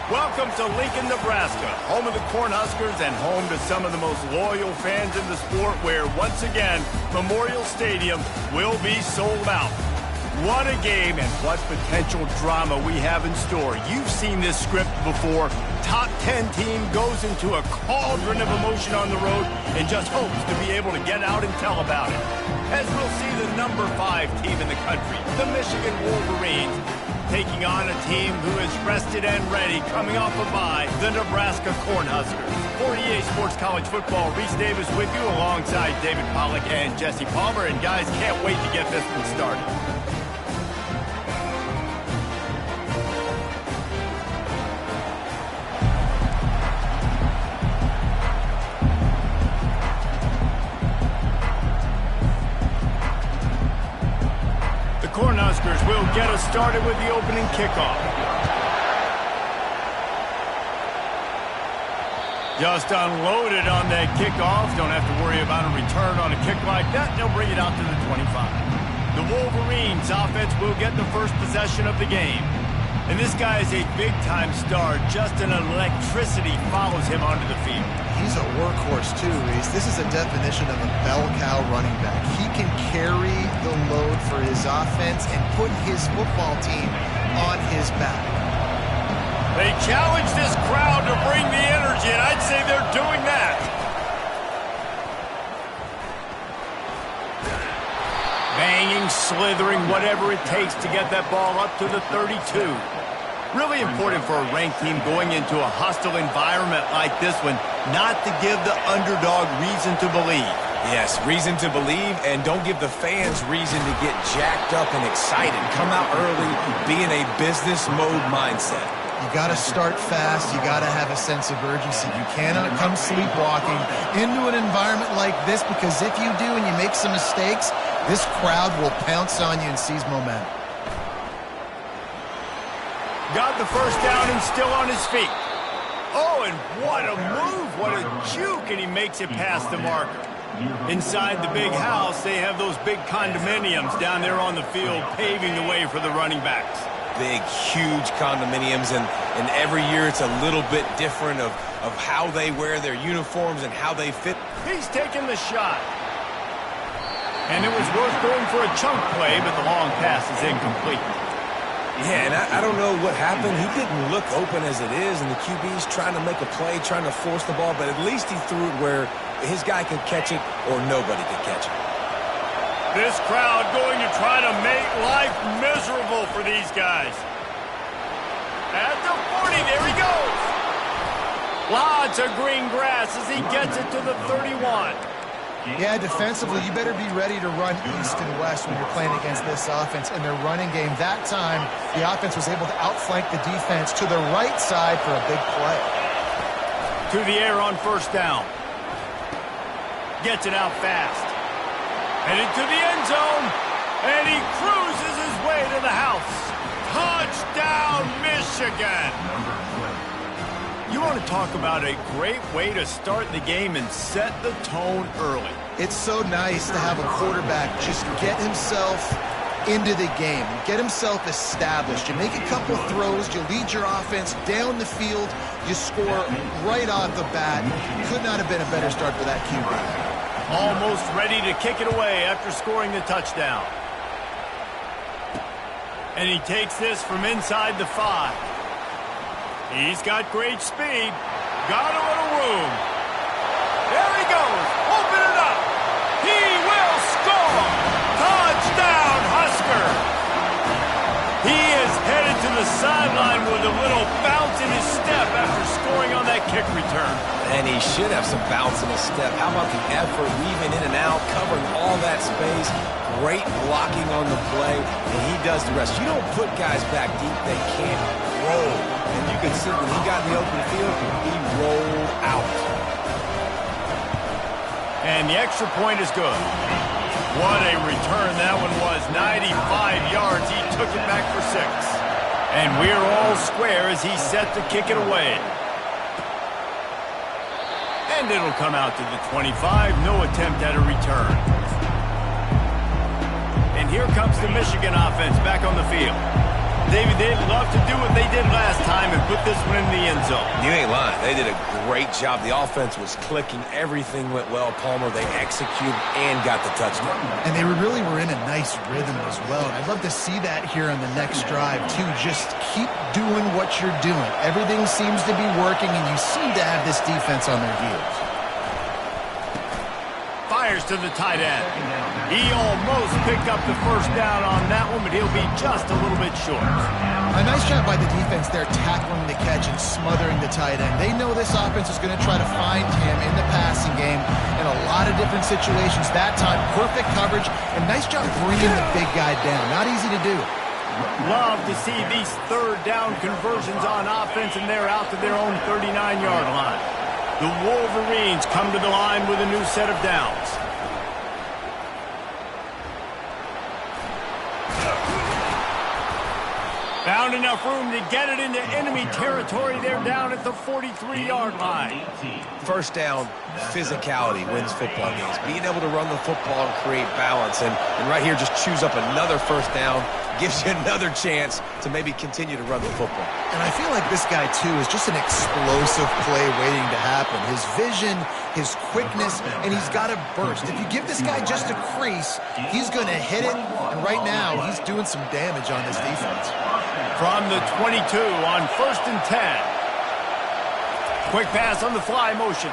Welcome to Lincoln, Nebraska, home of the Cornhuskers and home to some of the most loyal fans in the sport where, once again, Memorial Stadium will be sold out. What a game and what potential drama we have in store. You've seen this script before. Top 10 team goes into a cauldron of emotion on the road and just hopes to be able to get out and tell about it. As we'll see the number 5 team in the country, the Michigan Wolverines, taking on a team who is rested and ready, coming off a bye, the Nebraska Cornhuskers. For EA Sports College Football, Reese Davis with you alongside David Pollack and Jesse Palmer. And guys, can't wait to get this one started. Cornhuskers will get us started with the opening kickoff. Just unloaded on that kickoff. Don't have to worry about a return on a kick like that. They'll bring it out to the 25. The Wolverines offense will get the first possession of the game. And this guy is a big-time star. Just an electricity follows him onto the field. He's a workhorse too, Reese. This is a definition of a bell cow running back. He can carry the load for his offense and put his football team on his back. They challenge this crowd to bring the energy, and I'd say they're doing that. Banging, slithering, whatever it takes to get that ball up to the 32. Really important for a ranked team going into a hostile environment like this one, not to give the underdog reason to believe. Yes, reason to believe, and don't give the fans reason to get jacked up and excited. Come out early, be in a business mode mindset. You got to start fast. You got to have a sense of urgency. You cannot come sleepwalking into an environment like this, because if you do and you make some mistakes, this crowd will pounce on you and seize momentum. Got the first down and still on his feet. Oh, and what a move, what a juke, and he makes it past the marker. Inside the big house, they have those big condominiums down there on the field paving the way for the running backs. Big, huge condominiums, and every year it's a little bit different of how they wear their uniforms and how they fit. He's taking the shot. And it was worth going for a chunk play, but the long pass is incomplete. Yeah, and I don't know what happened. He didn't look open as it is, and the QB's trying to make a play, trying to force the ball, but at least he threw it where his guy could catch it or nobody could catch it. This crowd going to try to make life miserable for these guys. At the 40, there he goes. Lots of green grass as he gets it to the 31. Yeah, defensively, you better be ready to run east and west when you're playing against this offense. In their running game, that time, the offense was able to outflank the defense to the right side for a big play. To the air on first down. Gets it out fast. Headed to the end zone, and he cruises his way to the house. Touchdown, Michigan! You want to talk about a great way to start the game and set the tone early. It's so nice to have a quarterback just get himself into the game, get himself established. You make a couple throws, you lead your offense down the field, you score right off the bat. Could not have been a better start for that QB. Almost ready to kick it away after scoring the touchdown. And he takes this from inside the 5. He's got great speed. Got a little room. There he goes. Open it up. He will score. Touchdown, Husker. He is headed to the sideline with a little bounce in his step after scoring on that kick return. And he should have some bounce in his step. How about the effort, weaving in and out, covering all that space. Great blocking on the play, and he does the rest. You don't put guys back deep. They can't roll. And you can see when he got in the open field, he rolled out. And the extra point is good. What a return that one was. 95 yards. He took it back for 6. And we're all square as he's set to kick it away. And it'll come out to the 25. No attempt at a return. And here comes the Michigan offense back on the field. David, they'd love to do what they did last time and put this one in the end zone. You ain't lying. They did a great job. The offense was clicking. Everything went well. Palmer, they executed and got the touchdown. And they really were in a nice rhythm as well. And I'd love to see that here on the next drive, too. Just keep doing what you're doing. Everything seems to be working, and you seem to have this defense on their heels. Fires to the tight end. He almost picked up the first down on that one, but he'll be just a little bit short. A nice job by the defense there, tackling the catch and smothering the tight end. They know this offense is going to try to find him in the passing game in a lot of different situations. That time, perfect coverage, and nice job bringing the big guy down. Not easy to do. Love to see these third down conversions on offense, and they're out to their own 39-yard line. The Wolverines come to the line with a new set of downs. Found enough room to get it into enemy territory. They're down at the 43-yard line. First down, physicality wins football games. Being able to run the football and create balance. And right here, just choose up another first down. Gives you another chance to maybe continue to run the football. And I feel like this guy, too, is just an explosive play waiting to happen. His vision, his quickness, and he's got a burst. If you give this guy just a crease, he's going to hit it. And right now, he's doing some damage on this defense. From the 22 on 1st and 10. Quick pass on the fly motion.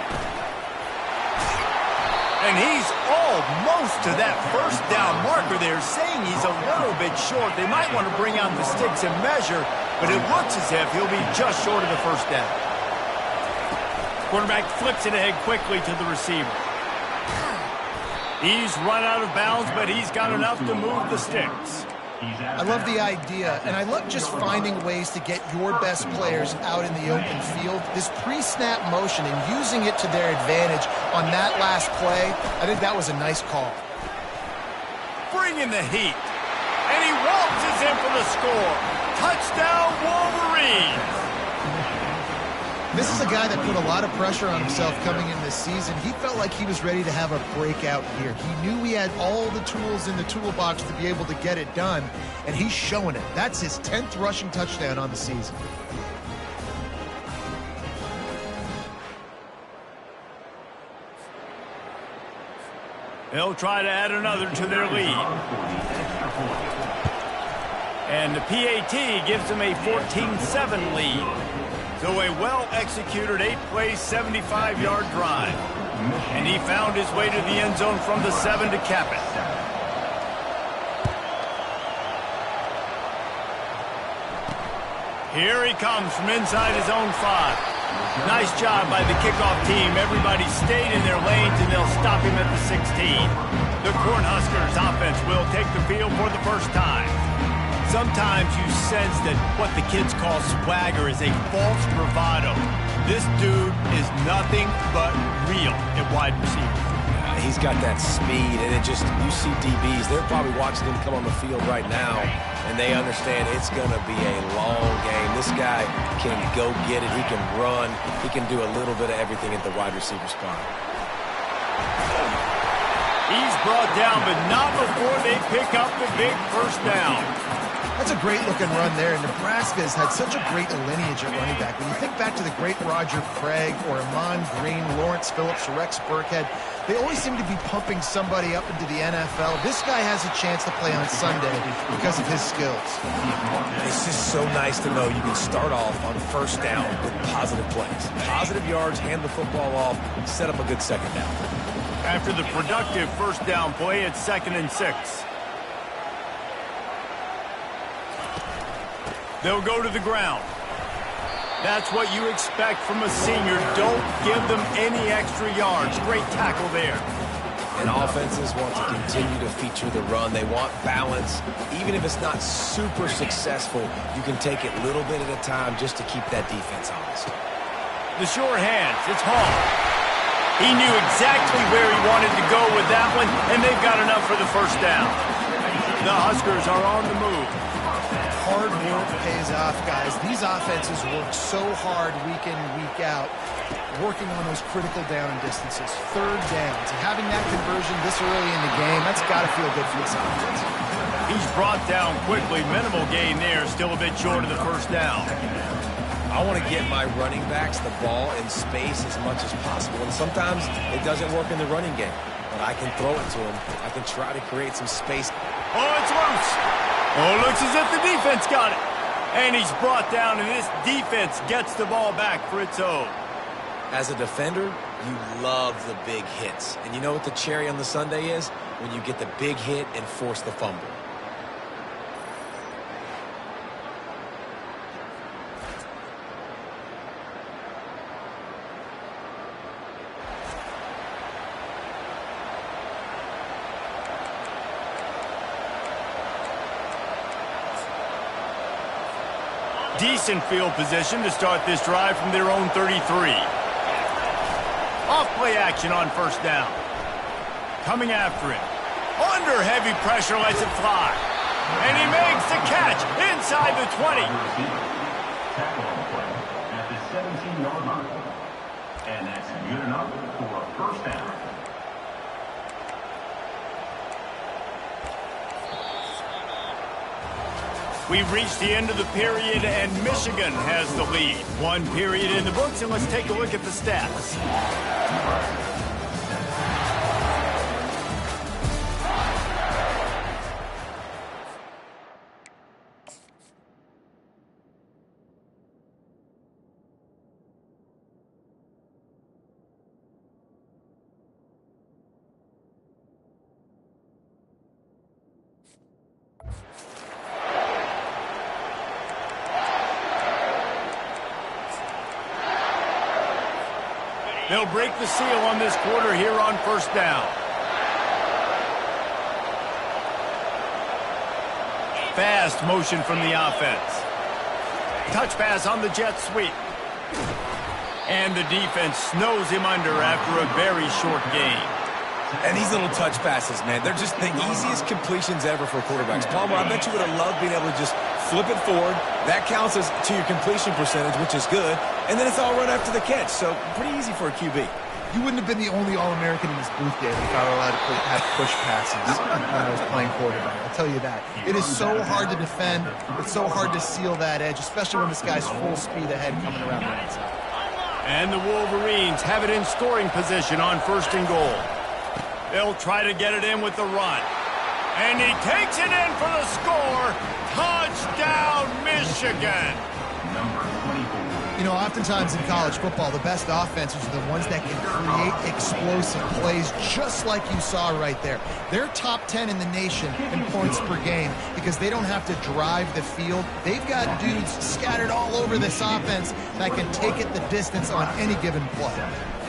And he's almost to that first down marker there, saying he's a little bit short. They might want to bring out the sticks and measure, but it looks as if he'll be just short of the first down. Quarterback flips it ahead quickly to the receiver. He's run out of bounds, but he's got enough to move the sticks. I love the idea, and I love just finding ways to get your best players out in the open field. This pre-snap motion and using it to their advantage on that last play, I think that was a nice call. Bring in the heat, and he waltzes in for the score. Touchdown, Wolverines! This is a guy that put a lot of pressure on himself coming in this season. He felt like he was ready to have a breakout year. He knew he had all the tools in the toolbox to be able to get it done, and he's showing it. That's his 10th rushing touchdown on the season. They'll try to add another to their lead. And the PAT gives them a 14-7 lead. So a well-executed 8-play, 75-yard drive. And he found his way to the end zone from the 7 to cap it. Here he comes from inside his own 5. Nice job by the kickoff team. Everybody stayed in their lanes, and they'll stop him at the 16. The Cornhuskers offense will take the field for the first time. Sometimes you sense that what the kids call swagger is a false bravado. This dude is nothing but real at wide receiver. He's got that speed, and you see DBs, they're probably watching him come on the field right now, and they understand it's going to be a long game. This guy can go get it. He can run. He can do a little bit of everything at the wide receiver spot. He's brought down, but not before they pick up the big first down. That's a great-looking run there. Nebraska has had such a great lineage at running back. When you think back to the great Roger Craig or Amon Green, Lawrence Phillips, Rex Burkhead, they always seem to be pumping somebody up into the NFL. This guy has a chance to play on Sunday because of his skills. It's just so nice to know you can start off on first down with positive plays. Positive yards, hand the football off, set up a good second down. After the productive first down play, it's 2nd and 6. They'll go to the ground. That's what you expect from a senior. Don't give them any extra yards. Great tackle there. And offenses want to continue to feature the run. They want balance. Even if it's not super successful, you can take it little bit at a time just to keep that defense honest. The sure hands. It's Hall. He knew exactly where he wanted to go with that one, and they've got enough for the first down. The Huskers are on the move. Hard work pays off, guys. These offenses work so hard week in and week out, working on those critical down and distances, third downs. And having that conversion this early in the game, that's got to feel good for this offense. He's brought down quickly. Minimal gain there. Still a bit short of the first down. I want to get my running backs the ball in space as much as possible. And sometimes it doesn't work in the running game. But I can throw it to him. I can try to create some space. Oh, it's loose. Oh, it looks as if the defense got it. And he's brought down, and this defense gets the ball back for its own. As a defender, you love the big hits. And you know what the cherry on the sundae is? When you get the big hit and force the fumble. Decent field position to start this drive from their own 33. Off play action on first down. Coming after him. Under heavy pressure, lets it fly. And he makes the catch inside the 20. Tackle on the play at the 17-yard line. And that's good enough for a first down. We've reached the end of the period, and Michigan has the lead. One period in the books, and let's take a look at the stats. They'll break the seal on this quarter here on first down. Fast motion from the offense. Touch pass on the jet sweep. And the defense snows him under after a very short game. And these little touch passes, man, they're just the easiest completions ever for quarterbacks. Palmer, I bet you would have loved being able to just flip it forward. That counts as to your completion percentage, which is good. And then it's all run after the catch, so pretty easy for a QB. You wouldn't have been the only All-American in this booth, David, if I were allowed to have push passes when I was playing quarterback. I'll tell you that. It is so hard to defend. It's so hard to seal that edge, especially when this guy's full speed ahead coming around the outside. And the Wolverines have it in scoring position on first and goal. They'll try to get it in with the run. And he takes it in for the score. Touchdown, Michigan. Number 24. You know, oftentimes in college football, the best offenses are the ones that can create explosive plays just like you saw right there. They're top 10 in the nation in points per game because they don't have to drive the field. They've got dudes scattered all over this offense that can take it the distance on any given play.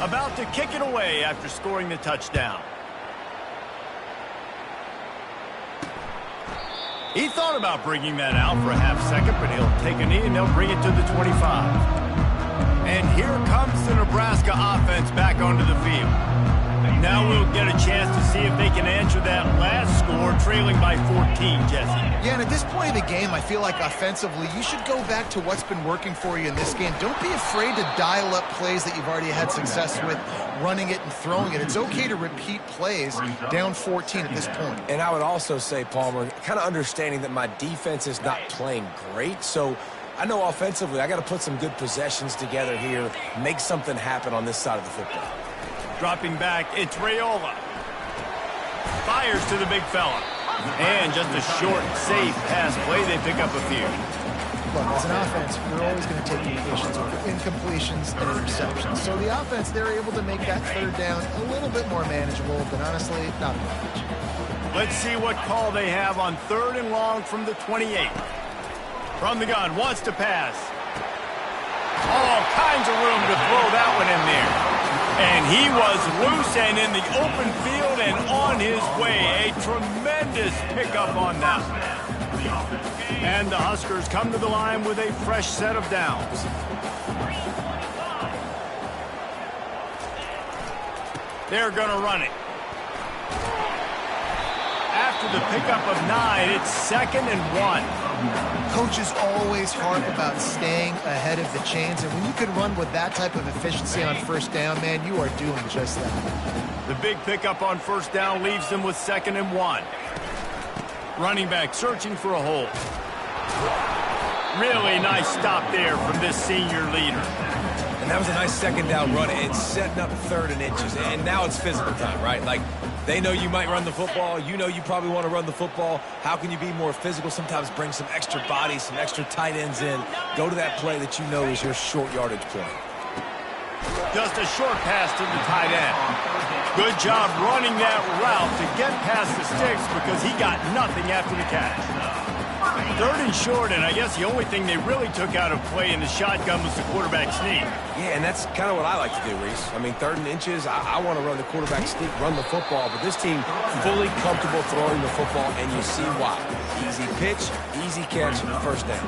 About to kick it away after scoring the touchdown. He thought about bringing that out for a half second, but he'll take a knee and they'll bring it to the 25. And here comes the Nebraska offense back onto the field. Now we'll get a chance to see if they can answer that last score, trailing by 14, Jesse. Yeah, and at this point of the game, I feel like offensively, you should go back to what's been working for you in this game. Don't be afraid to dial up plays that you've already had success with, running it and throwing it. It's okay to repeat plays down 14 at this point. And I would also say, Palmer, kind of understanding that my defense is not playing great, so I know offensively I got to put some good possessions together here, make something happen on this side of the football. Dropping back, it's Raiola. Fires to the big fella. And just a short, safe pass play. They pick up a few. Look, as an offense, you're always going to take completions over incompletions and interceptions. So the offense, they're able to make that third down a little bit more manageable, but honestly, not much. Let's see what call they have on third and long from the 28. From the gun, wants to pass. All kinds of room to throw that one in there. And he was loose and in the open field and on his way. A tremendous pickup on that one. And the Huskers come to the line with a fresh set of downs. They're going to run it. After the pickup of 9, it's 2nd and 1. Coaches always harp about staying ahead of the chains, and when you can run with that type of efficiency on first down, man, you are doing just that. The big pickup on first down leaves them with 2nd and 1. Running back searching for a hole. Really nice stop there from this senior leader. And that was a nice second down run. It's setting up 3rd and inches. And now it's physical time, right? Like, they know you might run the football. You know you probably want to run the football. How can you be more physical? Sometimes bring some extra bodies, some extra tight ends in. Go to that play that you know is your short yardage play. Just a short pass to the tight end. Good job running that route to get past the sticks because he got nothing after the catch. 3rd and short, and I guess the only thing they really took out of play in the shotgun was the quarterback sneak. Yeah, and that's kind of what I like to do, Reese. I mean, 3rd and inches, I want to run the quarterback sneak, run the football, but this team fully comfortable throwing the football, and you see why. Easy pitch, easy catch, first down.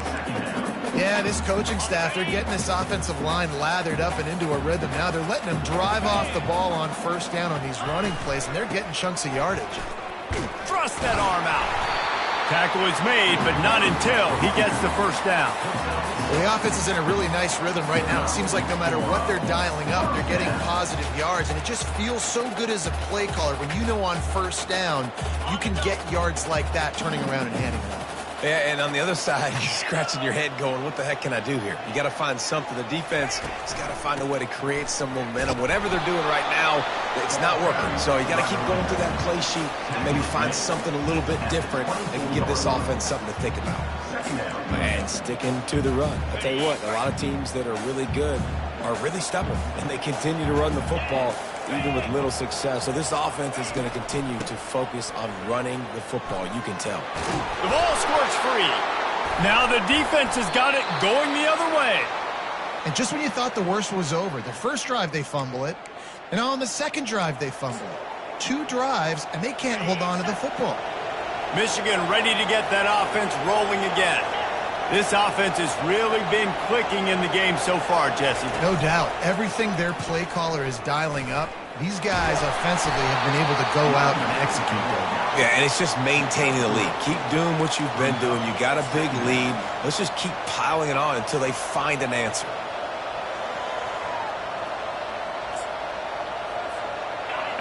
Yeah, this coaching staff, they're getting this offensive line lathered up and into a rhythm. Now they're letting them drive off the ball on first down on these running plays, and they're getting chunks of yardage. Thrust that arm out. Tackle is made, but not until he gets the first down. Well, the offense is in a really nice rhythm right now. It seems like no matter what they're dialing up, they're getting positive yards, and it just feels so good as a play caller when you know on first down you can get yards like that turning around and handing it off. Yeah, and on the other side, you're scratching your head going, what the heck can I do here? You got to find something. The defense has got to find a way to create some momentum. Whatever they're doing right now, it's not working. So you got to keep going through that play sheet and maybe find something a little bit different and give this offense something to think about. Man, sticking to the run. I tell you what, a lot of teams that are really good are really stubborn, and they continue to run the football even with little success. So this offense is going to continue to focus on running the football. You can tell. The ball squirts free. Now the defense has got it going the other way. And just when you thought the worst was over, the first drive they fumble it, and on the second drive they fumble it. 2 drives, and they can't hold on to the football. Michigan ready to get that offense rolling again. This offense has really been clicking in the game so far, Jesse. No doubt. Everything their play caller is dialing up, these guys offensively have been able to go out and execute them. Yeah, and it's just maintaining the lead. Keep doing what you've been doing. You got a big lead. Let's just keep piling it on until they find an answer.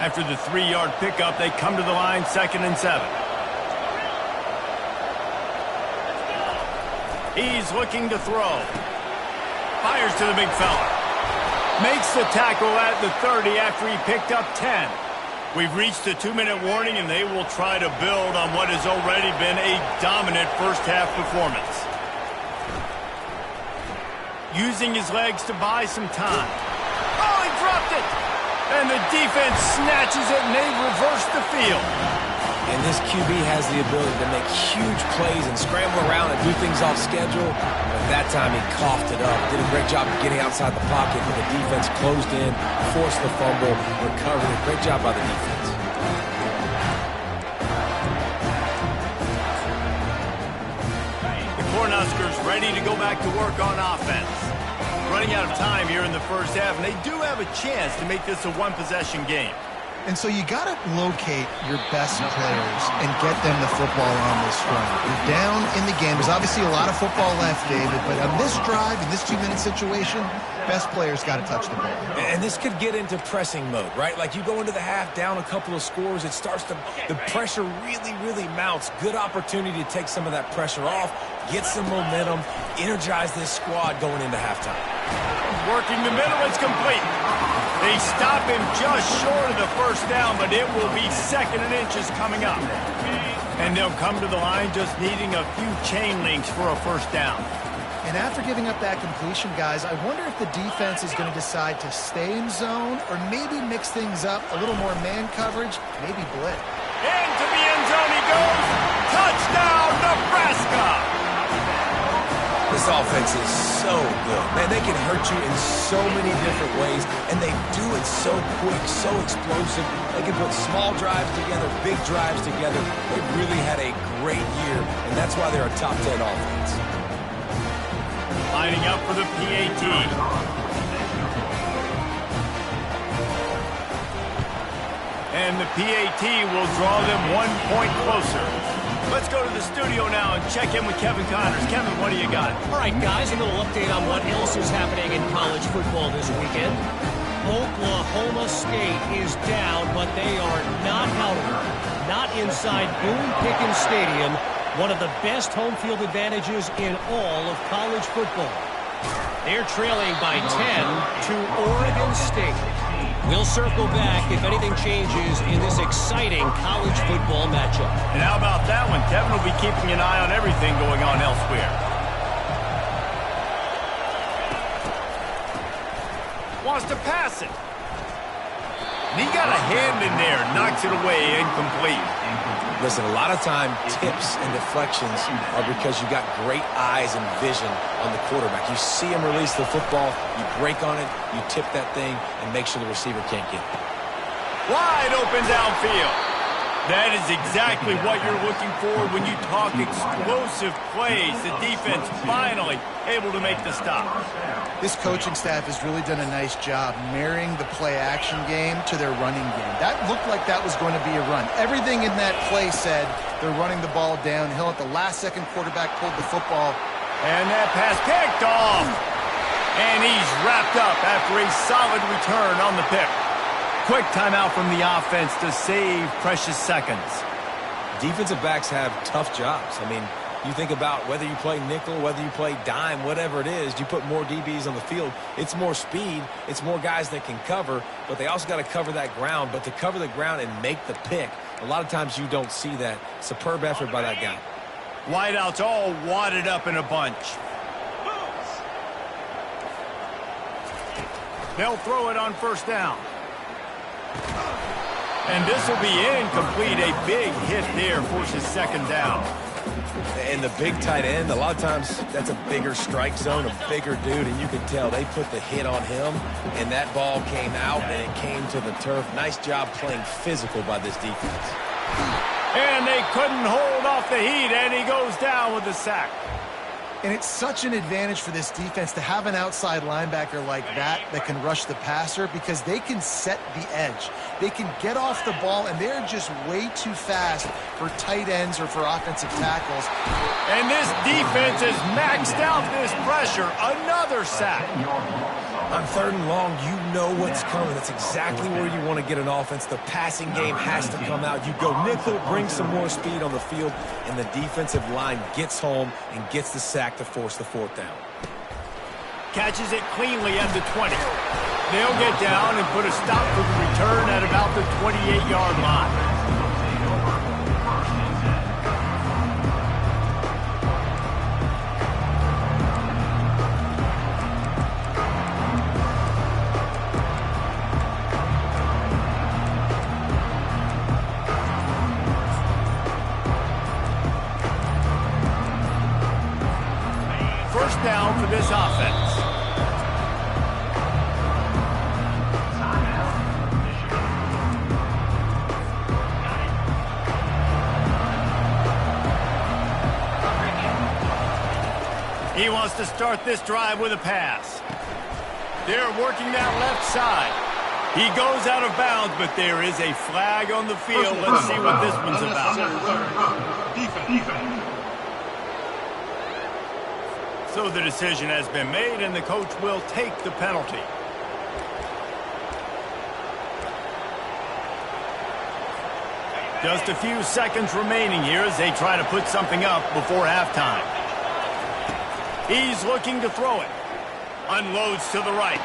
After the 3-yard pickup, they come to the line, 2nd and 7. He's looking to throw. Fires to the big fella. Makes the tackle at the 30 after he picked up 10. We've reached the 2-minute warning, and they will try to build on what has already been a dominant first-half performance. Using his legs to buy some time. Oh, he dropped it! And the defense snatches it, and they reverse the field. And this QB has the ability to make huge plays and scramble around and do things off schedule. But that time he coughed it up. Did a great job of getting outside the pocket, but the defense closed in, forced the fumble, recovered it. Great job by the defense. The Cornhuskers ready to go back to work on offense. Running out of time here in the first half, and they do have a chance to make this a one-possession game. And so you got to locate your best players and get them the football on this drive. You're down in the game. There's obviously a lot of football left, David, but on this drive, in this 2-minute situation, best players got to touch the ball. And this could get into pressing mode, right? Like you go into the half down a couple of scores, it starts to, the pressure really, really mounts. Good opportunity to take some of that pressure off, get some momentum, energize this squad going into halftime. Working the middle, it's complete. They stop him just short of the first down, but it will be 2nd and inches coming up. And they'll come to the line just needing a few chain links for a first down. And after giving up that completion, guys, I wonder if the defense is going to decide to stay in zone or maybe mix things up, a little more man coverage, maybe blitz. Into the end zone he goes. Touchdown, Nebraska! This offense is so good. Man, they can hurt you in so many different ways, and they do it so quick, so explosive. They can put small drives together, big drives together. They've really had a great year, and that's why they're a top 10 offense. Lining up for the PAT. And the PAT will draw them 1 point closer. Let's go to the studio now and check in with Kevin Connors. Kevin, what do you got? All right, guys, a little update on what else is happening in college football this weekend. Oklahoma State is down, but they are not out of it. not inside Boone Pickens Stadium, one of the best home field advantages in all of college football. They're trailing by 10 to Oregon State. We'll circle back if anything changes in this exciting college football matchup. And how about that one? Kevin will be keeping an eye on everything going on elsewhere. Wants to pass it. And he got a hand in there, knocks it away, incomplete. Listen, a lot of time, tips and deflections are because you got great eyes and vision on the quarterback. You see him release the football, you break on it, you tip that thing, and make sure the receiver can't get it. Wide open downfield. That is exactly what you're looking for when you talk explosive plays. The defense finally able to make the stop. This coaching staff has really done a nice job marrying the play-action game to their running game. That looked like that was going to be a run. Everything in that play said they're running the ball downhill. At the last second, quarterback pulled the football. And that pass picked off. And he's wrapped up after a solid return on the pick. Quick timeout from the offense to save precious seconds. Defensive backs have tough jobs. I mean, you think about whether you play nickel, whether you play dime, whatever it is, you put more DBs on the field. It's more speed. It's more guys that can cover, but they also got to cover that ground. But to cover the ground and make the pick, a lot of times you don't see that. Superb effort by that guy. Wideouts all wadded up in a bunch. They'll throw it on first down. And this will be incomplete. A big hit there forces second down. And the big tight end, a lot of times that's a bigger strike zone, a bigger dude, and you can tell they put the hit on him, and that ball came out, and it came to the turf. Nice job playing physical by this defense. And they couldn't hold off the heat, and he goes down with the sack. And it's such an advantage for this defense to have an outside linebacker like that can rush the passer because they can set the edge. They can get off the ball, and they're just way too fast for tight ends or for offensive tackles. And this defense has maxed out this pressure. Another sack. On third and long, you know what's coming. That's exactly where you want to get an offense. The passing game has to come out. You go nickel, bring some more speed on the field, and the defensive line gets home and gets the sack to force the fourth down. Catches it cleanly at the 20. They'll get down and put a stop for the return at about the 28-yard line. First down for this offense. He wants to start this drive with a pass. They're working that left side. He goes out of bounds, but there is a flag on the field. Let's see what this one's about. Defense. So the decision has been made, and the coach will take the penalty. Just a few seconds remaining here as they try to put something up before halftime. He's looking to throw it. Unloads to the right.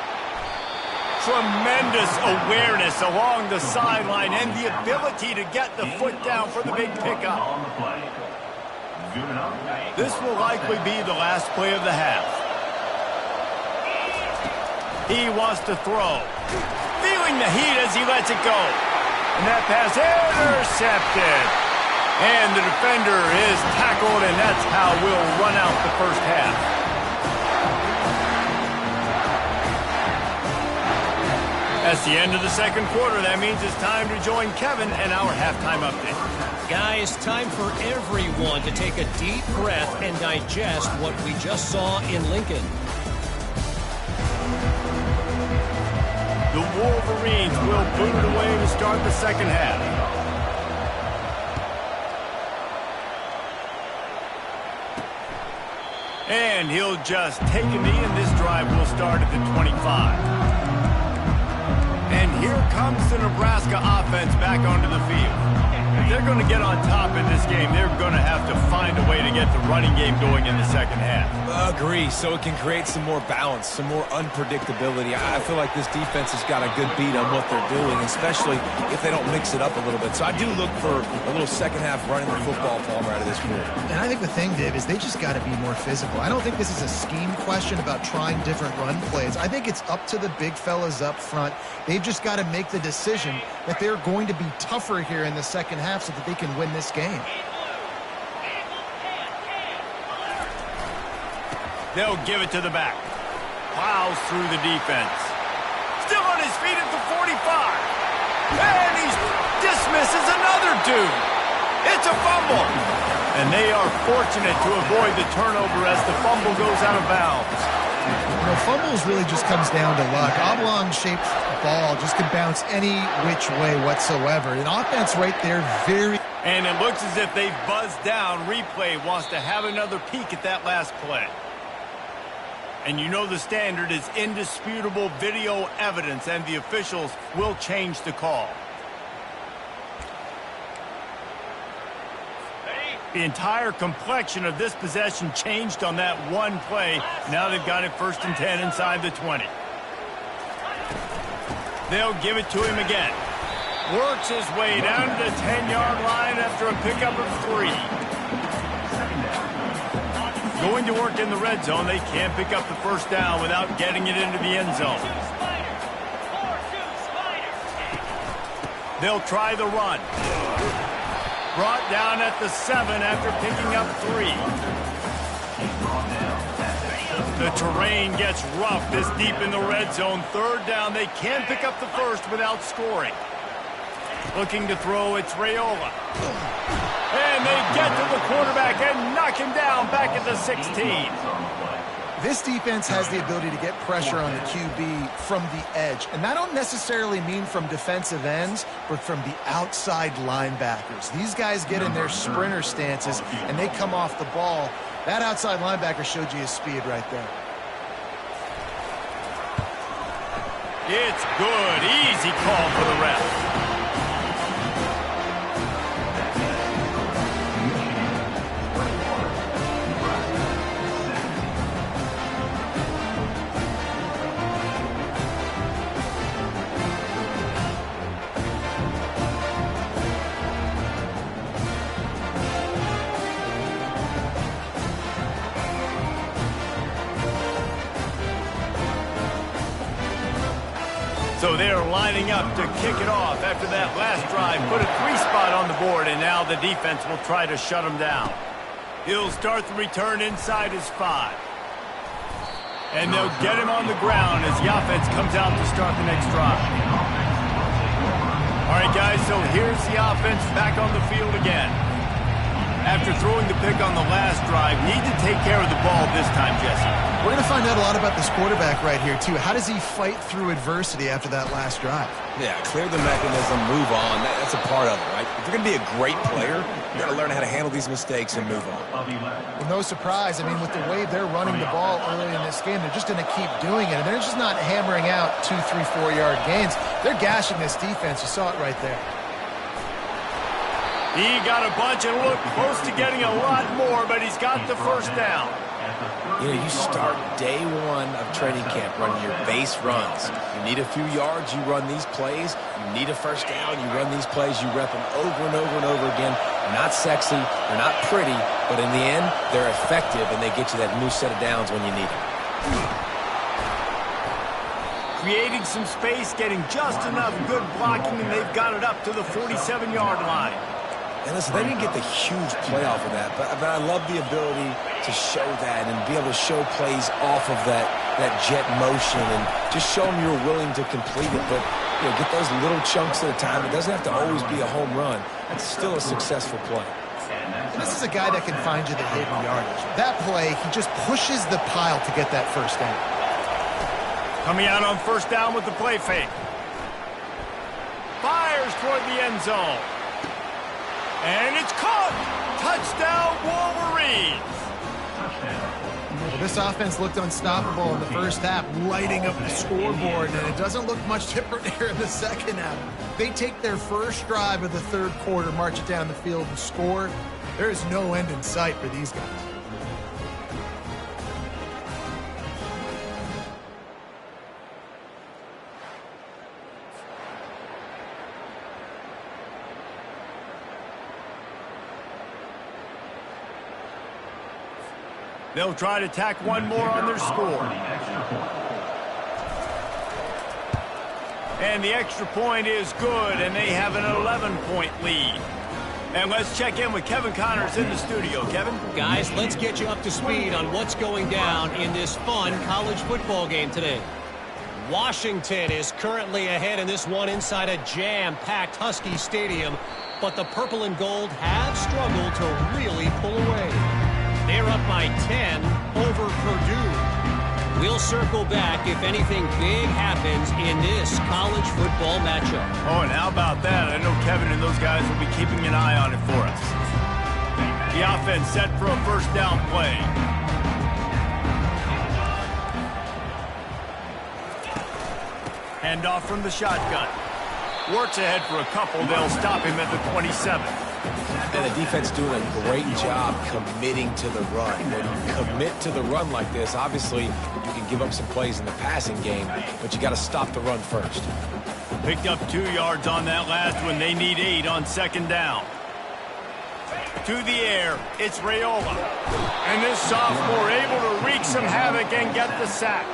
Tremendous awareness along the sideline and the ability to get the foot down for the big pickup. This will likely be the last play of the half. He wants to throw. Feeling the heat as he lets it go. And that pass intercepted. And the defender is tackled, and that's how we'll run out the first half. That's the end of the second quarter. That means it's time to join Kevin and our halftime update. Guys, time for everyone to take a deep breath and digest what we just saw in Lincoln. The Wolverines will boot it away to start the second half. And he'll just take a knee, and this drive will start at the 25. And here comes the Nebraska offense back onto the field. If they're going to get on top in this game, they're going to have to find a way to get the running game going in the second half. Agree, so it can create some more balance, some more unpredictability. I feel like this defense has got a good beat on what they're doing, especially if they don't mix it up a little bit. So I do look for a little second half running the football Palmer out of this group. And I think the thing, Dave, is they just got to be more physical. I don't think this is a scheme question about trying different run plays. I think it's up to the big fellas up front. They've just got to make the decision that they're going to be tougher here in the second half so that they can win this game. They'll give it to the back. Plows through the defense. Still on his feet at the 45. And he dismisses another dude. It's a fumble. And they are fortunate to avoid the turnover as the fumble goes out of bounds. You know, fumbles really just comes down to luck. Oblong-shaped ball just can bounce any which way whatsoever. An offense right there, very... And it looks as if they've buzzed down. Replay wants to have another peek at that last play. And you know the standard is indisputable video evidence, and the officials will change the call. The entire complexion of this possession changed on that one play. Now they've got it 1st and 10 inside the 20. They'll give it to him again. Works his way down to the 10-yard line after a pickup of 3. Going to work in the red zone. They can't pick up the first down without getting it into the end zone. They'll try the run. Brought down at the 7 after picking up 3. The terrain gets rough this deep in the red zone. 3rd down. They can pick up the first without scoring. Looking to throw, it's Raiola. And they get to the quarterback and knock him down back at the 16. This defense has the ability to get pressure on the QB from the edge. And that don't necessarily mean from defensive ends, but from the outside linebackers. These guys get in their sprinter stances, and they come off the ball. That outside linebacker showed you his speed right there. It's good. Easy call for the ref. So they're lining up to kick it off after that last drive. Put a 3-spot on the board, and now the defense will try to shut them down. He'll start the return inside his 5. And they'll get him on the ground as the offense comes out to start the next drive. All right, guys, so here's the offense back on the field again. After throwing the pick on the last drive, need to take care of the ball this time, Jesse. We're going to find out a lot about this quarterback right here, too. How does he fight through adversity after that last drive? Yeah, clear the mechanism, move on. That's a part of it, right? If you're going to be a great player, you got to learn how to handle these mistakes and move on. Well, no surprise. I mean, with the way they're running the ball early in this game, they're just going to keep doing it. And they're just not hammering out 2, 3, 4-yard gains. They're gashing this defense. You saw it right there. He got a bunch and looked close to getting a lot more, but he's got the first down. You know, you start day 1 of training camp running your base runs. You need a few yards, you run these plays. You need a first down, you run these plays. You rep them over and over and over again. They're not sexy, they're not pretty, but in the end, they're effective, and they get you that new set of downs when you need them. Creating some space, getting just enough good blocking, and they've got it up to the 47-yard line. And listen, they didn't get the huge play off of that, but I love the ability to show that and be able to show plays off of that jet motion and just show them you're willing to complete it. But, you know, get those little chunks at a time. It doesn't have to always be a home run. That's still a successful play. This is a guy that can find you the hidden yardage. That play, he just pushes the pile to get that first down. Coming out on first down with the play fake. Fires toward the end zone. And it's caught! Touchdown, Wolverines! Well, this offense looked unstoppable in the first half, lighting up the scoreboard, and it doesn't look much different here in the second half. They take their first drive of the third quarter, march it down the field, and score. There is no end in sight for these guys. They'll try to tack one more on their score. And the extra point is good, and they have an 11-point lead. And let's check in with Kevin Connors in the studio. Kevin? Guys, let's get you up to speed on what's going down in this fun college football game today. Washington is currently ahead in this one inside a jam-packed Husky Stadium, but the purple and gold have struggled to really pull away. They're up by 10 over Purdue. We'll circle back if anything big happens in this college football matchup. Oh, and how about that? I know Kevin and those guys will be keeping an eye on it for us. The offense set for a first down play. Handoff from the shotgun. Works ahead for a couple. They'll stop him at the 27. And the defense doing a great job committing to the run. When you commit to the run like this, obviously you can give up some plays in the passing game, but you got to stop the run first. Picked up 2 yards on that last one. They need 8 on second down. To the air, it's Raiola. And this sophomore able to wreak some havoc and get the sack.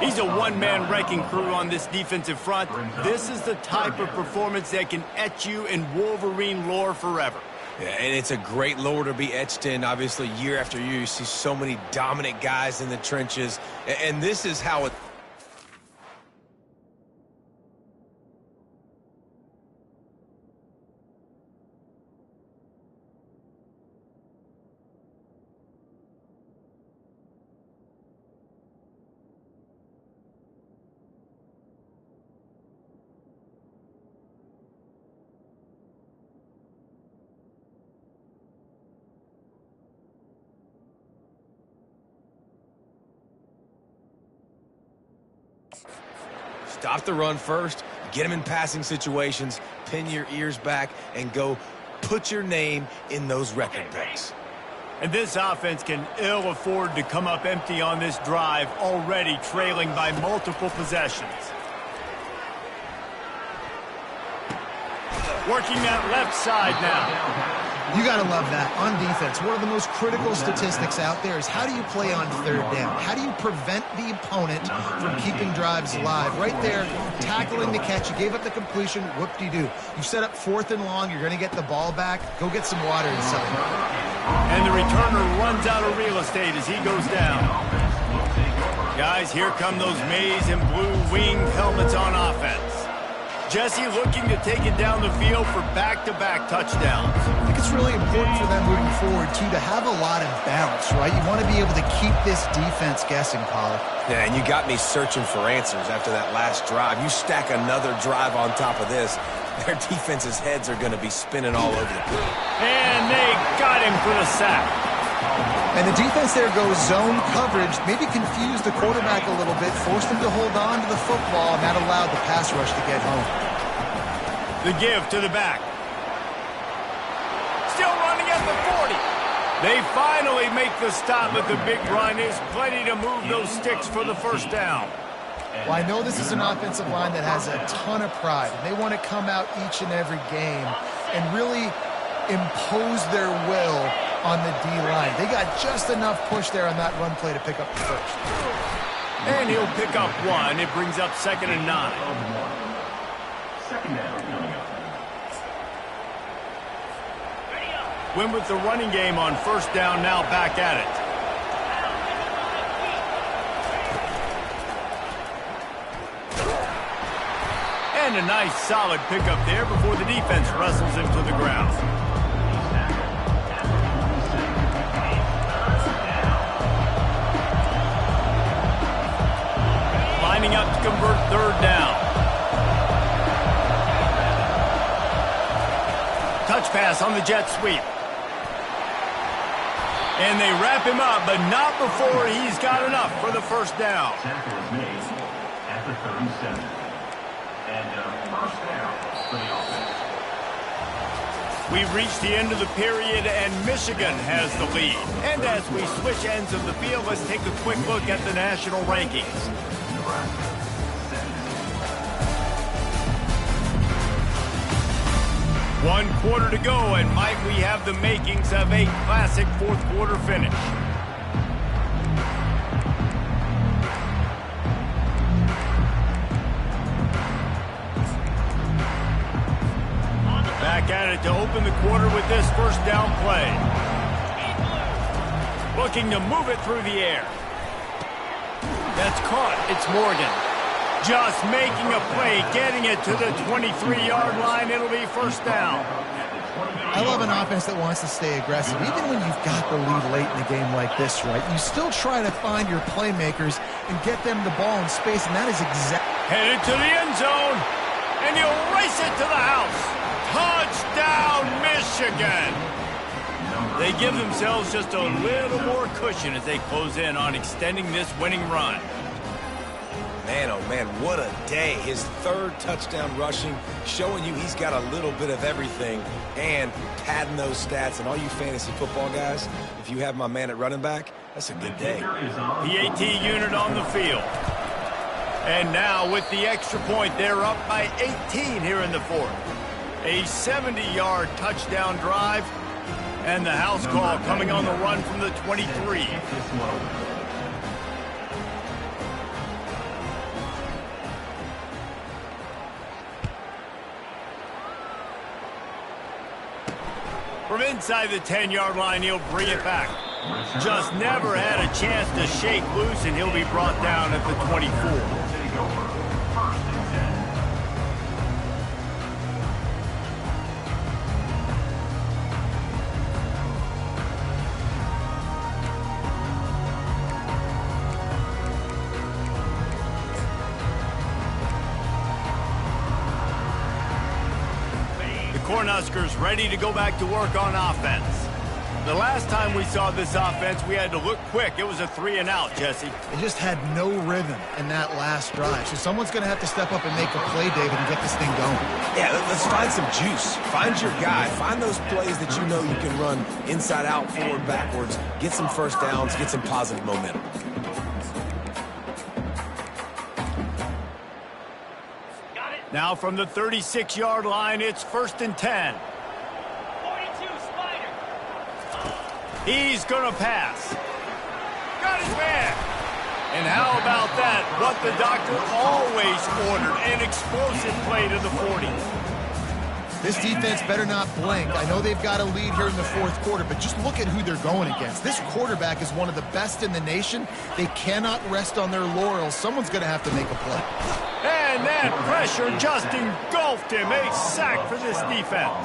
He's a one-man wrecking crew on this defensive front. This is the type of performance that can etch you in Wolverine lore forever. Yeah, and it's a great lore to be etched in. Obviously, year after year, you see so many dominant guys in the trenches. And this is how it... Stop the run first, get him in passing situations, pin your ears back, and go put your name in those record books. And this offense can ill afford to come up empty on this drive, already trailing by multiple possessions. Working that left side now. You got to love that. On defense, one of the most critical statistics out there is how do you play on third down? How do you prevent the opponent from keeping drives alive? Right there, tackling the catch. You gave up the completion. Whoop-de-doo. You set up 4th and long. You're going to get the ball back. Go get some water inside. And the returner runs out of real estate as he goes down. Guys, here come those maize and blue winged helmets on offense. Jesse looking to take it down the field for back-to-back touchdowns. I think it's really important for them moving forward, too, to have a lot of bounce, right? You want to be able to keep this defense guessing, Pollard. Yeah, and you got me searching for answers after that last drive. You stack another drive on top of this, their defense's heads are going to be spinning all over the place. And they got him for the sack. And the defense there goes zone coverage, maybe confused the quarterback a little bit, forced him to hold on to the football, and that allowed the pass rush to get home. The give to the back. Still running at the 40. They finally make the stop, but the big run is plenty to move those sticks for the first down. Well, I know this is an offensive line that has a ton of pride, and they want to come out each and every game and really impose their will on the D-line. They got just enough push there on that run play to pick up the first. And he'll pick up 1. It brings up 2nd and 9. Second down coming up. Win with the running game on first down, now back at it. And a nice solid pickup there before the defense wrestles him to the ground. Lining up to convert third down. Touch pass on the jet sweep. And they wrap him up, but not before he's got enough for the first down. Tackle is made at the 37. And first down for the offense. We've reached the end of the period, and Michigan has the lead. And as we switch ends of the field, let's take a quick look at the national rankings. One quarter to go, and might we have the makings of a classic fourth quarter finish. Back at it to open the quarter with this first down play. Looking to move it through the air. That's caught. It's Morgan. Just making a play, getting it to the 23-yard line. It'll be first down. I love an offense that wants to stay aggressive. Even when you've got the lead late in a game like this, right, you still try to find your playmakers and get them the ball in space, and that is exactly... Headed to the end zone, and he'll race it to the house. Touchdown, Michigan! They give themselves just a little more cushion as they close in on extending this winning run. Man, oh man, what a day. His third touchdown rushing, showing you he's got a little bit of everything and padding those stats. And all you fantasy football guys, if you have my man at running back, that's a good day. PAT unit on the field. And now with the extra point, they're up by 18 here in the fourth. A 70-yard touchdown drive, and the house call coming on the run from the 23. From inside the 10-yard line, he'll bring it back. Just never had a chance to shake loose, and he'll be brought down at the 24. Cornhuskers ready to go back to work on offense. The last time we saw this offense, we had to look quick. It was a 3-and-out, Jesse. They just had no rhythm in that last drive. So someone's going to have to step up and make a play, David, and get this thing going. Yeah, let's find some juice. Find your guy. Find those plays that you know you can run inside out, forward, backwards. Get some first downs. Get some positive momentum. Now from the 36-yard line, it's 1st and 10. 42, Spider. He's going to pass. Got his man. And how about that? What the doctor always ordered, an explosive play to the 40. This defense better not blink. I know they've got a lead here in the fourth quarter, but just look at who they're going against. This quarterback is one of the best in the nation. They cannot rest on their laurels. Someone's going to have to make a play. And that pressure just engulfed him. A sack for this defense.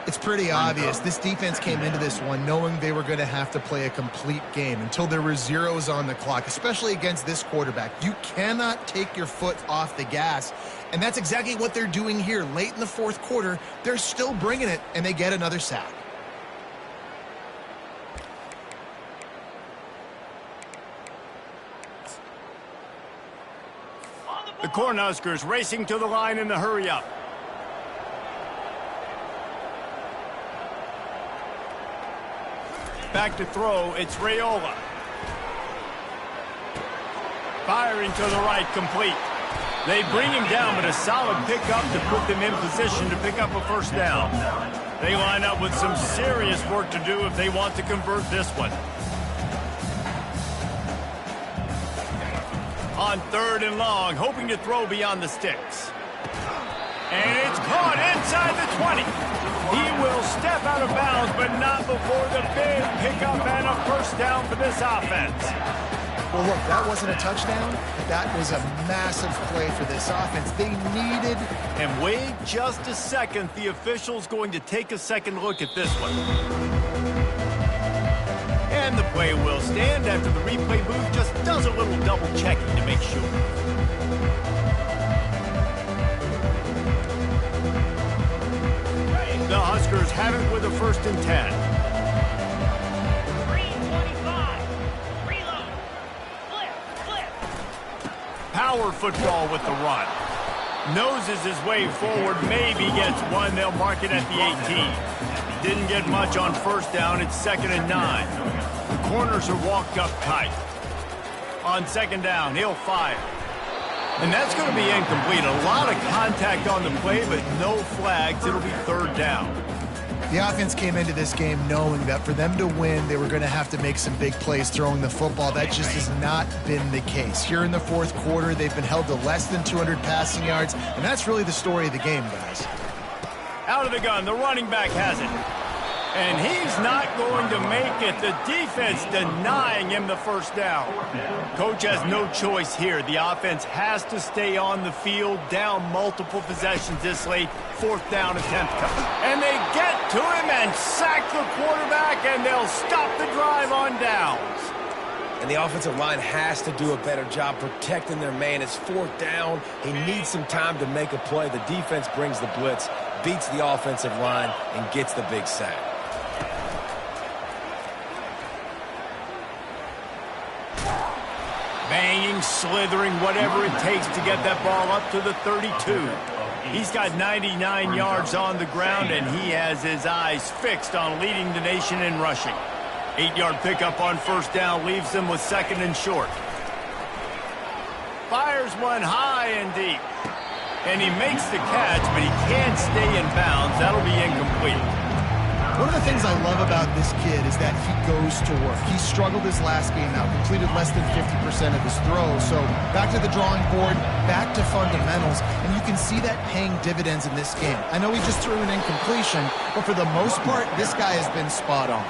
It's pretty obvious. This defense came into this one knowing they were going to have to play a complete game until there were zeros on the clock, especially against this quarterback. You cannot take your foot off the gas, and that's exactly what they're doing here. Late in the fourth quarter, they're still bringing it, and they get another sack. The Cornhuskers racing to the line in the hurry-up. Back to throw, it's Raiola. Firing to the right, complete. They bring him down, but a solid pickup to put them in position to pick up a first down. They line up with some serious work to do if they want to convert this one. On 3rd and long, hoping to throw beyond the sticks. And it's caught inside the 20. He will step out of bounds, but not before the big pickup and a first down for this offense. Well, look, that wasn't a touchdown. That was a massive play for this offense. They needed... And wait just a second. The official's going to take a second look at this one. And the play will stand after the replay booth just does a little double checking to make sure. The Huskers have it with a 1st and 10. power football with the run. Noses his way forward, maybe gets one. They'll mark it at the 18. Didn't get much on first down. It's 2nd and 9. The corners are walked up tight. On second down, he'll fire. And that's going to be incomplete. A lot of contact on the play, but no flags. It'll be 3rd down. The offense came into this game knowing that for them to win, they were going to have to make some big plays throwing the football. That just has not been the case. Here in the 4th quarter, they've been held to less than 200 passing yards, and that's really the story of the game, guys. Out of the gun, the running back has it. And he's not going to make it. The defense denying him the first down. Coach has no choice here. The offense has to stay on the field, down multiple possessions this late. 4th down attempt. And they get to him and sack the quarterback, and they'll stop the drive on downs. And the offensive line has to do a better job protecting their man. It's 4th down. He needs some time to make a play. The defense brings the blitz, beats the offensive line, and gets the big sack. Banging, slithering, whatever it takes to get that ball up to the 32. He's got 99 yards on the ground, and he has his eyes fixed on leading the nation in rushing. 8-yard pickup on first down leaves them with 2nd and short. Fires one high and deep. And he makes the catch, but he can't stay in bounds. That'll be incomplete. One of the things I love about this kid is that he goes to work. He struggled his last game out, completed less than 50% of his throws. So back to the drawing board, back to fundamentals, and you can see that paying dividends in this game. I know he just threw an incompletion, but for the most part, this guy has been spot on.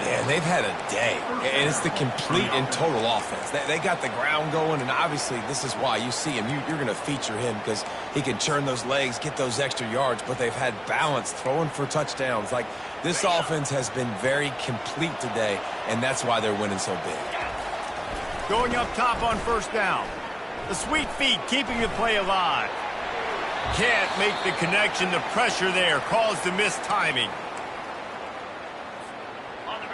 Yeah, they've had a day, and it's the complete and total offense. They got the ground going, and obviously this is why you see him. You're going to feature him because he can churn those legs, get those extra yards, but they've had balance, throwing for touchdowns. Like, this offense has been very complete today, and that's why they're winning so big. Going up top on first down. The sweet feet keeping the play alive. Can't make the connection. The pressure there caused the missed timing.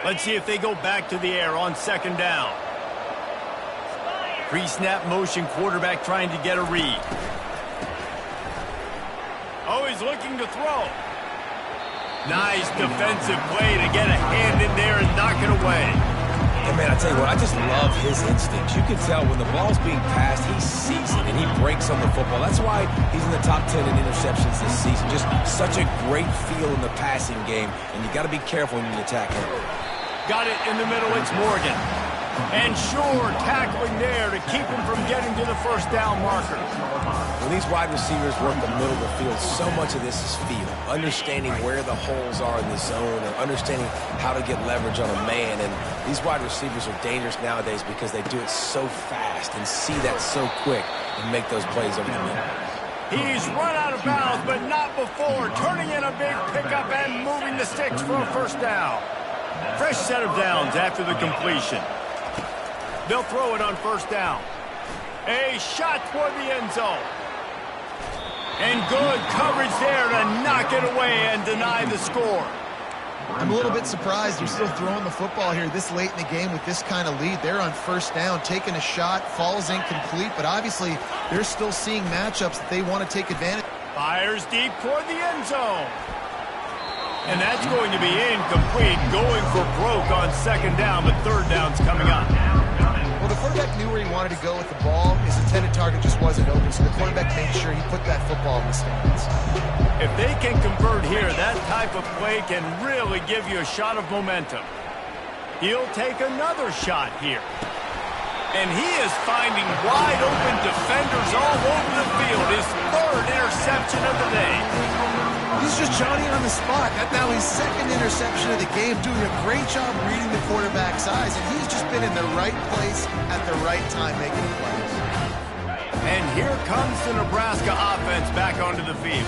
Let's see if they go back to the air on second down. Pre-snap motion, quarterback trying to get a read. Oh, he's looking to throw. Nice defensive play to get a hand in there and knock it away. And man, I tell you what, I just love his instincts. You can tell when the ball's being passed, he sees it and he breaks on the football. That's why he's in the top 10 in interceptions this season. Just such a great feel in the passing game, and you got to be careful when you attack him. Got it in the middle, it's Morgan. And sure, tackling there to keep him from getting to the first down marker. When these wide receivers work the middle of the field, so much of this is feel. Understanding where the holes are in the zone, or understanding how to get leverage on a man. And these wide receivers are dangerous nowadays because they do it so fast and see that so quick and make those plays over the middle. He's run out of bounds, but not before. Turning in a big pickup and moving the sticks for a first down. Fresh set of downs after the completion. They'll throw it on first down. A shot toward the end zone. And good coverage there to knock it away and deny the score. I'm a little bit surprised they're still throwing the football here this late in the game with this kind of lead. They're on first down, taking a shot, falls incomplete, but obviously they're still seeing matchups that they want to take advantage. Fires deep toward the end zone. And that's going to be incomplete, going for broke on second down, but third down's coming up. Well, the quarterback knew where he wanted to go with the ball. His intended target just wasn't open, so the quarterback made sure he put that football in the stands. If they can convert here, that type of play can really give you a shot of momentum. He'll take another shot here. And he is finding wide open defenders all over the field. His third interception of the day. He's just Johnny on the spot. Now his second interception of the game, doing a great job reading the quarterback's eyes, and he's just been in the right place at the right time making plays. And here comes the Nebraska offense back onto the field.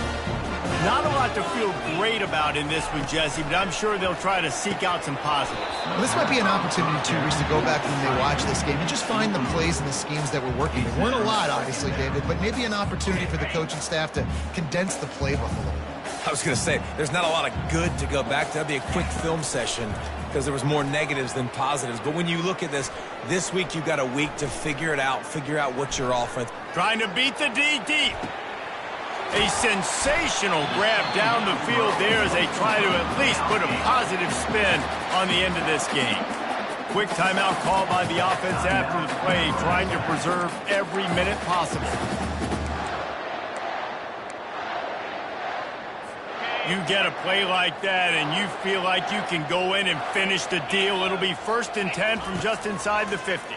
Not a lot to feel great about in this one, Jesse, but I'm sure they'll try to seek out some positives. Well, this might be an opportunity, too, Reese, to go back when they watch this game and just find the plays and the schemes that were working. There weren't a lot, obviously, David, but maybe an opportunity for the coaching staff to condense the playbook a little bit. I was going to say, there's not a lot of good to go back to. That'd be a quick film session. because there was more negatives than positives. But when you look at this week you've got a week to figure it out, figure out what your offense. Trying to beat the D deep. A sensational grab down the field there as they try to at least put a positive spin on the end of this game. Quick timeout called by the offense after the play, trying to preserve every minute possible. You get a play like that and you feel like you can go in and finish the deal. It'll be 1st and 10 from just inside the 50.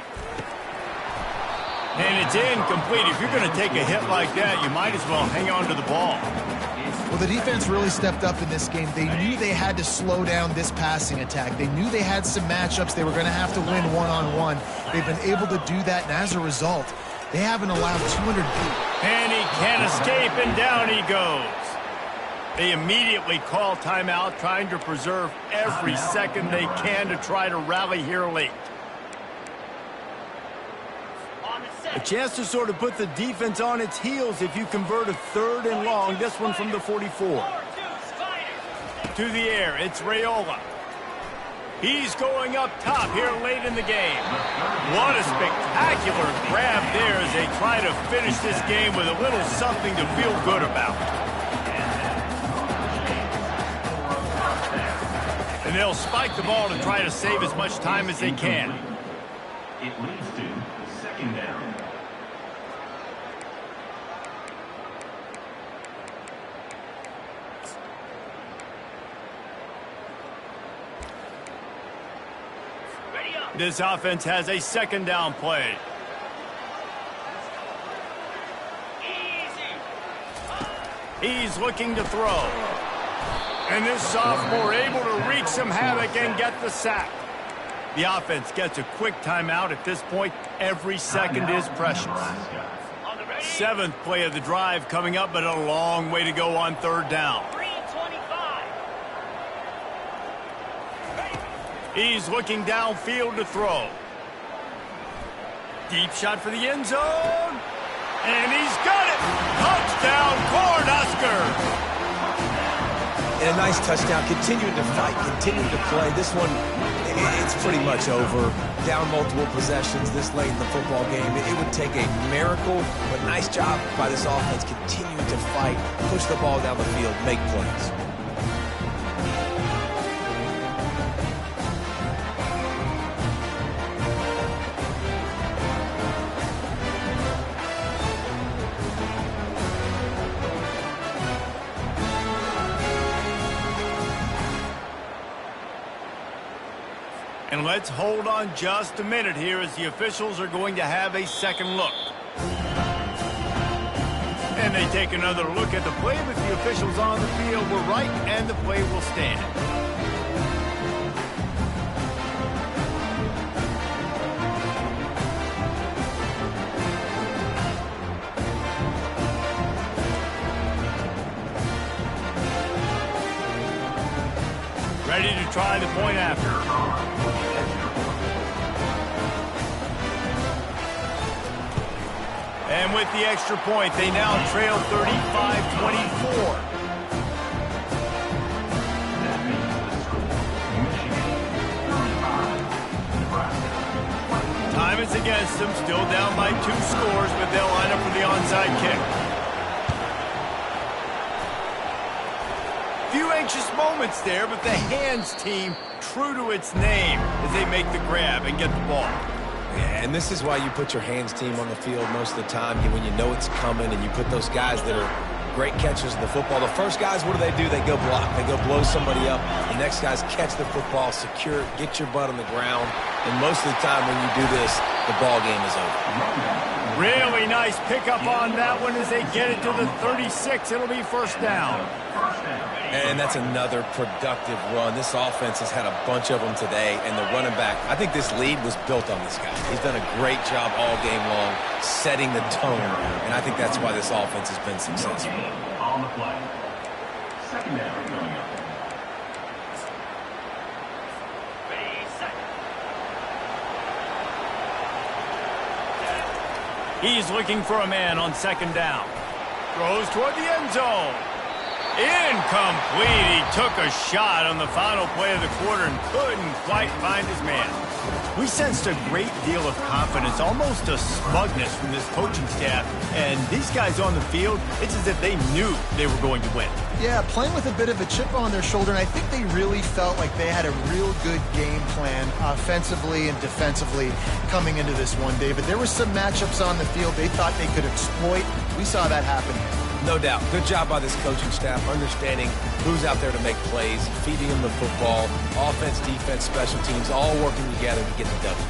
And it's incomplete. If you're going to take a hit like that, you might as well hang on to the ball. Well, the defense really stepped up in this game. They knew they had to slow down this passing attack. They knew they had some matchups they were going to have to win one-on-one. They've been able to do that, and as a result, they haven't allowed 200 feet. And he can't escape, and down he goes. They immediately call timeout, trying to preserve every second they can to try to rally here late. A chance to sort of put the defense on its heels if you convert a 3rd and long. This one from the 44. To the air, it's Raiola. He's going up top here late in the game. What a spectacular grab there as they try to finish this game with a little something to feel good about. And they'll spike the ball to try to save as much time as they can. It leads to 2nd down. This offense has a 2nd down play. He's looking to throw. And this sophomore able to wreak some havoc and get the sack. The offense gets a quick timeout. At this point, every second is precious. 7th play of the drive coming up, but a long way to go on 3rd down. He's looking downfield to throw. Deep shot for the end zone. And he's got it. Touchdown, Cornhuskers. And a nice touchdown. Continuing to fight, continuing to play. This one, it's pretty much over. Down multiple possessions this late in the football game. It would take a miracle, but nice job by this offense continuing to fight, push the ball down the field, make plays. And let's hold on just a minute here as the officials are going to have a second look. And they take another look at the play, but the officials on the field were right, and the play will stand. Ready to try the point after. And with the extra point, they now trail 35-24. Time is against them, still down by 2 scores, but they'll line up for the onside kick. Few anxious moments there, but the hands team true to its name as they make the grab and get the ball. Yeah, and this is why you put your hands team on the field most of the time when you know it's coming, and you put those guys that are great catchers of the football. The first guys, what do? They go block. They go blow somebody up. The next guys catch the football, secure it, get your butt on the ground. And most of the time when you do this, the ball game is over. Really nice pickup on that one as they get it to the 36. It'll be 1st down. And that's another productive run. This offense has had a bunch of them today, and the running back, I think this lead was built on this guy. He's done a great job all game long setting the tone, and I think that's why this offense has been successful. On the play. 2nd down coming up. He's looking for a man on 2nd down. Throws toward the end zone. Incomplete. He took a shot on the final play of the quarter and couldn't quite find his man. We sensed a great deal of confidence, almost a smugness from this coaching staff. And these guys on the field, it's as if they knew they were going to win. Yeah, playing with a bit of a chip on their shoulder, and I think they really felt like they had a real good game plan offensively and defensively coming into this one, David. There were some matchups on the field they thought they could exploit. We saw that happen. No doubt. Good job by this coaching staff, understanding who's out there to make plays, feeding them the football, offense, defense, special teams, all working together to get the W.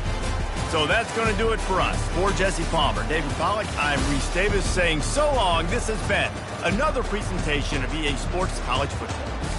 So that's going to do it for us. For Jesse Palmer, David Pollack, I'm Reese Davis saying so long. This has been another presentation of EA Sports College Football.